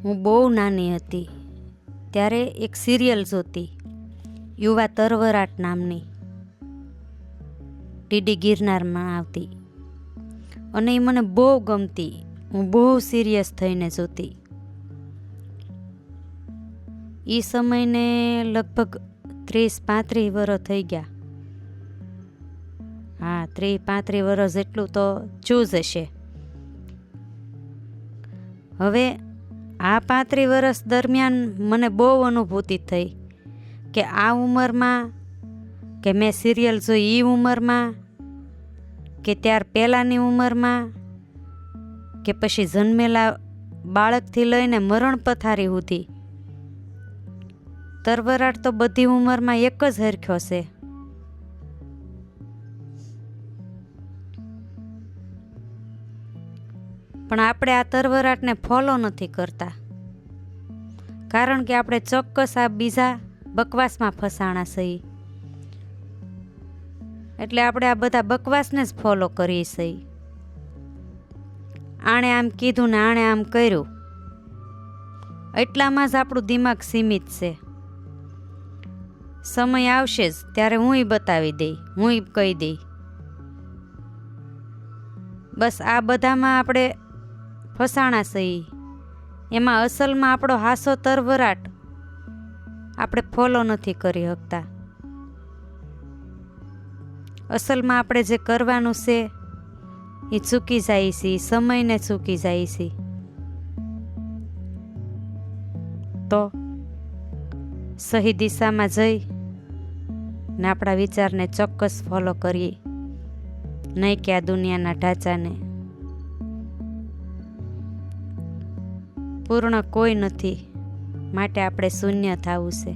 હું બહુ નાની હતી ત્યારે એક સિરિયલ જોતી, યુવા તરવરાટ નામની, ડીડી ગિરનારમાં આવતી, અને એ મને બહુ ગમતી. હું બહુ સિરિયસ થઈને જોતી. એ સમયને લગભગ 30-35 વર્ષ થઈ ગયા. હા, 30-35 વર્ષ જેટલું તો ચૂઝ હશે. હવે આ 35 વર્ષ દરમિયાન મને બહુ અનુભૂતિ થઈ કે આ ઉંમરમાં, કે મેં સિરિયલ જોઈ એ ઉંમરમાં, કે ત્યાર પહેલાંની ઉંમરમાં, કે પછી જન્મેલા બાળકથી લઈને મરણ પથારી સુધી, તરવરાટ તો બધી ઉંમરમાં એક જ હરખ્યો છે. પણ આપણે આ તરવરાટને ફોલો નથી કરતા, કારણ કે આપણે ચોક્કસ આ બીજા બકવાસમાં ફસાણા છીએ. એટલે આપણે આ બધા બકવાસને જ ફોલો કરીએ છીએ. આણે આમ કીધું ને આણે આમ કર્યું, એટલામાં જ આપણું દિમાગ સીમિત છે. સમય આવશે જ ત્યારે હુંય બતાવી દઈ, હુંય કહી દઈ. બસ આ બધામાં આપણે ફસાણા છીએ. એમાં અસલમાં આપણો હાસો તરવરાટ આપણે ફોલો નથી કરી શકતા. અસલમાં આપણે જે કરવાનું છે એ ચૂકી જાય છે, સમયને ચૂકી જાય છે. તો સહી દિશામાં જઈ ને આપણા વિચારને ચોક્કસ ફોલો કરીએ, નહીં કે આ દુનિયાના ઢાંચાને. પૂર્ણ કોઈ નથી, માટે આપણે શૂન્ય થવું છે.